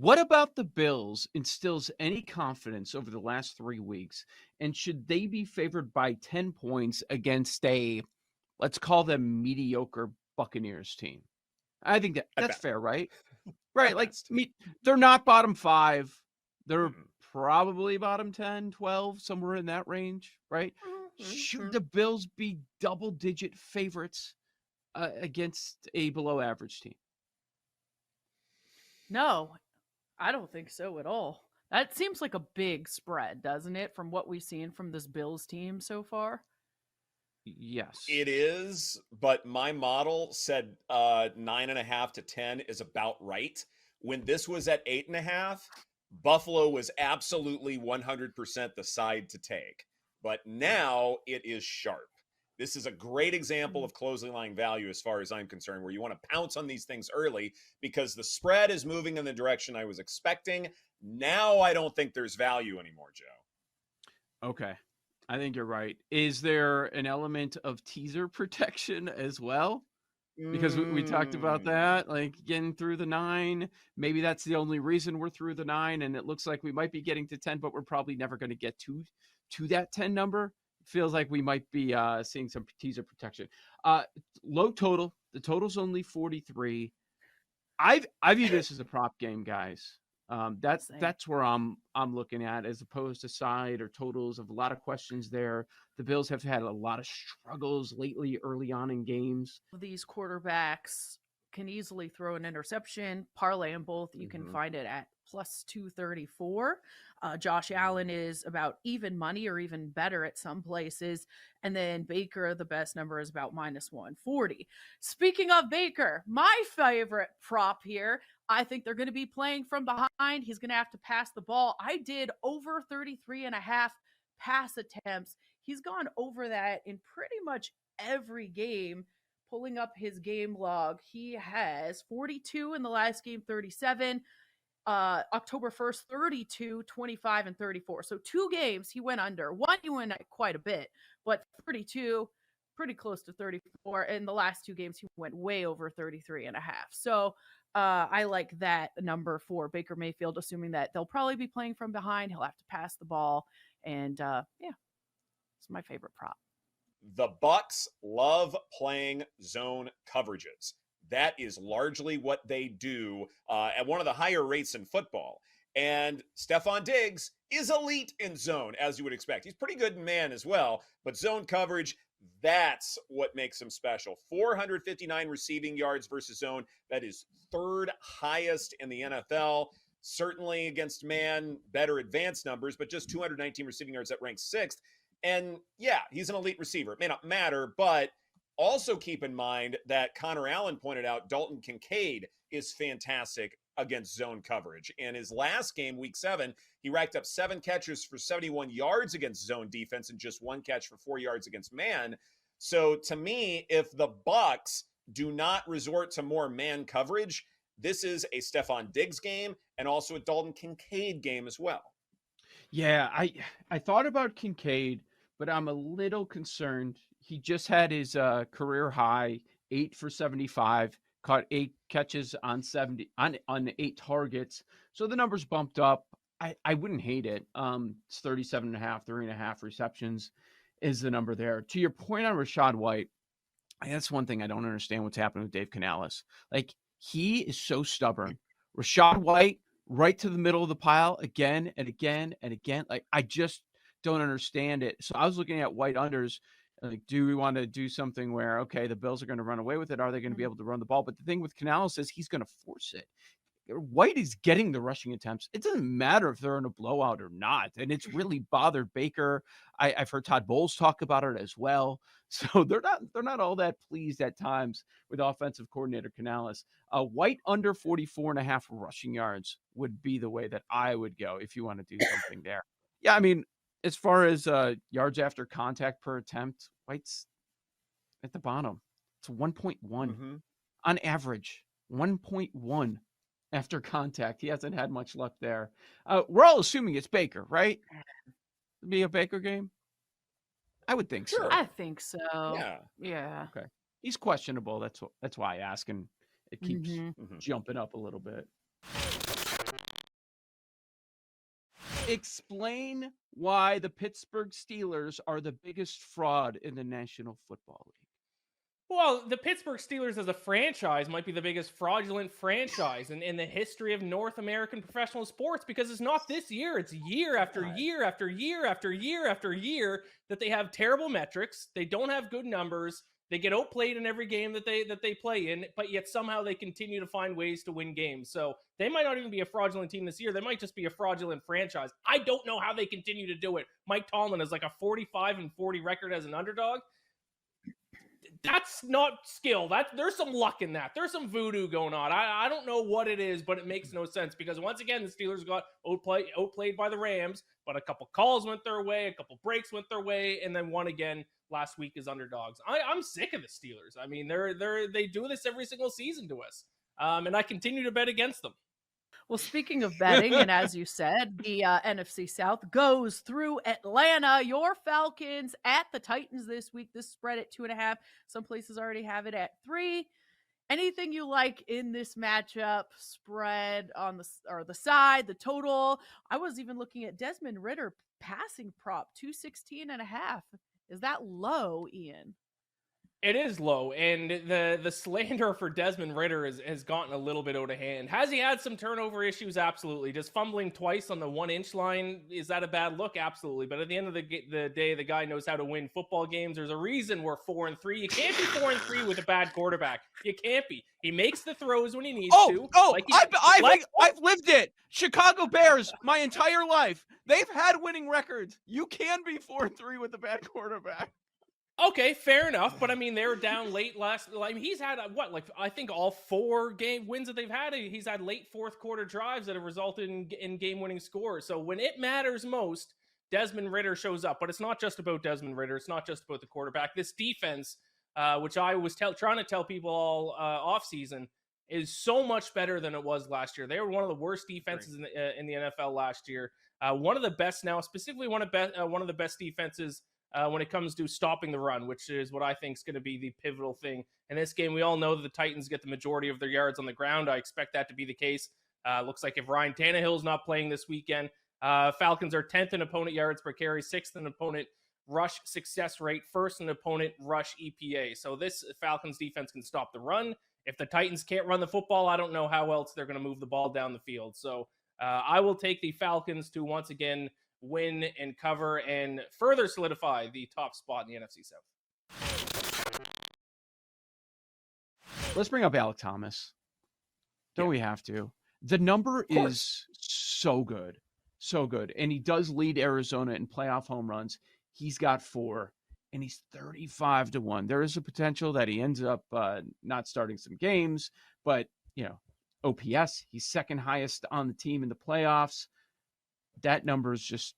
What about the Bills instills any confidence over the last 3 weeks? And should they be favored by 10 points against a, let's call them mediocre Buccaneers team? I think At that's best. fair, right? Right, At like, best. they're not bottom 5. They're Mm-mm. probably bottom 10, 12, somewhere in that range, right? Should the Bills be double-digit favorites, against a below average team? No, I don't think so at all. That seems like a big spread, doesn't it, from what we've seen from this Bills team so far? Yes. It is, but my model said 9.5 to 10 is about right. When this was at 8.5, Buffalo was absolutely 100% the side to take. But now it is sharp. This is a great example of closing line value as far as I'm concerned, where you want to pounce on these things early because the spread is moving in the direction I was expecting. Now I don't think there's value anymore, Joe. Okay. I think you're right. Is there an element of teaser protection as well? Because we talked about that, like getting through the 9. Maybe that's the only reason we're through the 9, and it looks like we might be getting to 10, but we're probably never going to get to that 10 number. Feels like we might be seeing some teaser protection. Low total. The total's only 43. I view this as a prop game, guys. Same. That's where I'm looking at, as opposed to side or totals. Of a lot of questions there. The Bills have had a lot of struggles lately early on in games. These quarterbacks can easily throw an interception. Parlay them both. You can find it at plus 234. Josh Allen is about even money or even better at some places. And then Baker, the best number is about minus 140. Speaking of Baker, my favorite prop here, I think they're going to be playing from behind. He's going to have to pass the ball. I did over 33 and a half pass attempts. He's gone over that in pretty much every game. Pulling up his game log, he has 42 in the last game, 37. October 1st, 32, 25, and 34. So 2 games he went under. One he went quite a bit, but 32, pretty close to 34. And the last 2 games he went way over 33 and a half. So I like that number for Baker Mayfield, assuming that they'll probably be playing from behind. He'll have to pass the ball. And yeah, it's my favorite prop. The Bucs love playing zone coverages. That is largely what they do at one of the higher rates in football. And Stephon Diggs is elite in zone, as you would expect. He's pretty good in man as well, but zone coverage, that's what makes him special. 459 receiving yards versus zone. That is 3rd highest in the NFL. Certainly against man, better advanced numbers, but just 219 receiving yards, that ranks 6th. And yeah, he's an elite receiver. It may not matter, but also keep in mind that Connor Allen pointed out Dalton Kincaid is fantastic against zone coverage. In his last game, week 7, he racked up 7 catches for 71 yards against zone defense and just 1 catch for 4 yards against man. So to me, if the Bucs do not resort to more man coverage, this is a Stephon Diggs game and also a Dalton Kincaid game as well. Yeah, I thought about Kincaid, but I'm a little concerned. He just had his career high 8 for 75, caught 8 catches on 8 targets. So the numbers bumped up. I wouldn't hate it. It's 37.5, 3.5 receptions is the number there. To your point on Rachaad White, that's one thing I don't understand what's happening with Dave Canales. Like, he is so stubborn. Rachaad White, right to the middle of the pile again and again and again. Like, I just don't understand it. So I was looking at White unders. Like, do we want to do something where, okay, the Bills are going to run away with it? Are they going to be able to run the ball? But the thing with Canales is he's going to force it. White is getting the rushing attempts. It doesn't matter if they're in a blowout or not. And it's really bothered Baker. I've heard Todd Bowles talk about it as well. So they're not all that pleased at times with offensive coordinator Canales. White under 44.5 rushing yards would be the way that I would go if you want to do something there. Yeah, I mean, as far as yards after contact per attempt, White's at the bottom. It's 1.1 on average. 1.1 after contact. He hasn't had much luck there. We're all assuming it's Baker, right? It'd be a Baker game? I would think so. I think so. Yeah. Okay. He's questionable. That's why I ask, and it keeps jumping up a little bit. Explain why the Pittsburgh Steelers are the biggest fraud in the National Football League. Well, the Pittsburgh Steelers as a franchise might be the biggest fraudulent franchise in the history of North American professional sports, because it's not this year. It's year after year after year after year after year that they have terrible metrics. They don't have good numbers. They get outplayed in every game that they play in, but yet somehow they continue to find ways to win games. So they might not even be a fraudulent team this year. They might just be a fraudulent franchise. I don't know how they continue to do it. Mike Tomlin has like a 45-40 record as an underdog. That's not skill. There's some luck in that. There's some voodoo going on. I don't know what it is, but it makes no sense, because once again, the Steelers got outplayed by the Rams, but a couple calls went their way, a couple breaks went their way, and then won again last week as underdogs. I'm sick of the Steelers. I mean, they do this every single season to us, and I continue to bet against them. Well, speaking of betting, and as you said, the NFC South goes through Atlanta. Your Falcons at the Titans this week. This spread at 2.5. Some places already have it at 3. Anything you like in this matchup? Spread on the side, the total. I was even looking at Desmond Ridder passing prop 216.5. Is that low, Ian? It is low, and the slander for Desmond Ridder has gotten a little bit out of hand. Has he had some turnover issues? Absolutely. Just fumbling twice on the 1-inch line, is that a bad look? Absolutely. But at the end of the day, the guy knows how to win football games. There's a reason we're 4-3. You can't be 4-3 with a bad quarterback. You can't be. He makes the throws when he needs to. I've lived it. Chicago Bears, my entire life. They've had winning records. You can be 4-3 with a bad quarterback. Okay, fair enough. But I mean, they were down late he's had I think all 4 game wins that they've had, he's had late fourth quarter drives that have resulted in game winning scores. So when it matters most, Desmond Ridder shows up. But it's not just about Desmond Ridder. It's not just about the quarterback. This defense, which I was trying to tell people all off season, is so much better than it was last year. They were one of the worst defenses in the NFL last year. One of the best now, specifically one of the best defenses when it comes to stopping the run, which is what I think is going to be the pivotal thing in this game. We all know that the Titans get the majority of their yards on the ground. I expect that to be the case. Looks like if Ryan Tannehill's not playing this weekend, Falcons are 10th in opponent yards per carry, 6th in opponent rush success rate, 1st in opponent rush EPA. So this Falcons defense can stop the run. If the Titans can't run the football, I don't know how else they're going to move the ball down the field. So I will take the Falcons to once again win and cover and further solidify the top spot in the NFC South. Let's bring up Alec Thomas. Don't we have to? The number is so good. So good. And he does lead Arizona in playoff home runs. He's got 4, and he's 35-1. There is a potential that he ends up not starting some games, but, OPS, he's second highest on the team in the playoffs. That number is just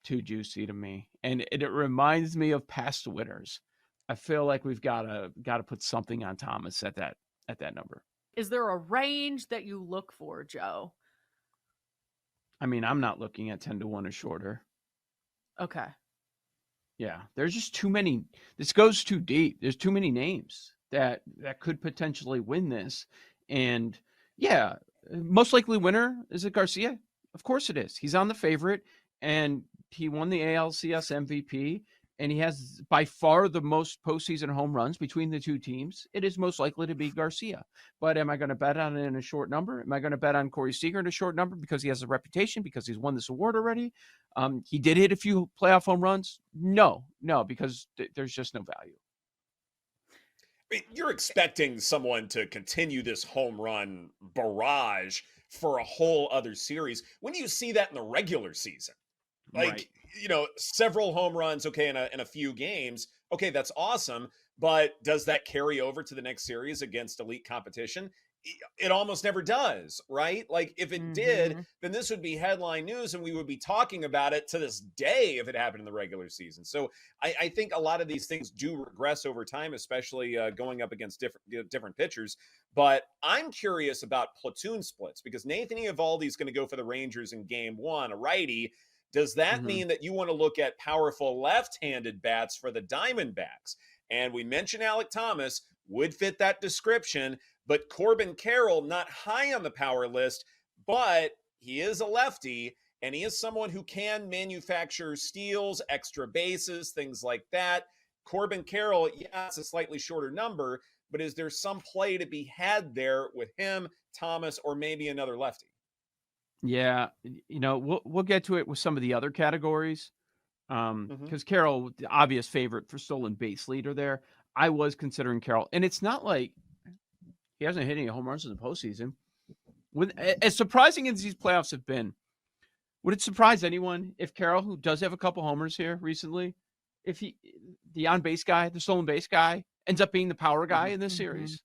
too juicy to me, and it reminds me of past winners. I feel like we've got to put something on Thomas at that number. Is there a range that you look for, Joe? I mean, I'm not looking at 10-1 or shorter. Okay. Yeah, there's just too many. This goes too deep. There's too many names that could potentially win this, and yeah, most likely winner, is it Garcia? Of course it is. He's on the favorite, and he won the ALCS MVP, and he has by far the most postseason home runs between the two teams. It is most likely to be Garcia. But am I going to bet on it in a short number? Am I going to bet on Corey Seager in a short number because he has a reputation, because he's won this award already? He did hit a few playoff home runs. No, because there's just no value. I mean, you're expecting someone to continue this home run barrage for a whole other series. When do you see that in the regular season? Like, right. Several home runs, okay, in a few games. Okay, that's awesome. But does that carry over to the next series against elite competition? It almost never does, right? Like, if it did, then this would be headline news, and we would be talking about it to this day if it happened in the regular season. So I think a lot of these things do regress over time, especially going up against different pitchers. But I'm curious about platoon splits, because Nathan Eovaldi is going to go for the Rangers in game 1, a righty. Does that mean that you want to look at powerful left-handed bats for the Diamondbacks? And we mentioned Alec Thomas would fit that description, but Corbin Carroll, not high on the power list, but he is a lefty. and he is someone who can manufacture steals, extra bases, things like that. Corbin Carroll, yeah, it's a slightly shorter number, but is there some play to be had there with him, Thomas, or maybe another lefty? Yeah, we'll get to it with some of the other categories. Because Carroll, the obvious favorite for stolen base leader there. I was considering Carroll, and it's not like he hasn't hit any home runs in the postseason. With as surprising as these playoffs have been, would it surprise anyone if Carroll, who does have a couple homers here recently, if the on base guy, the stolen base guy, ends up being the power guy in this series?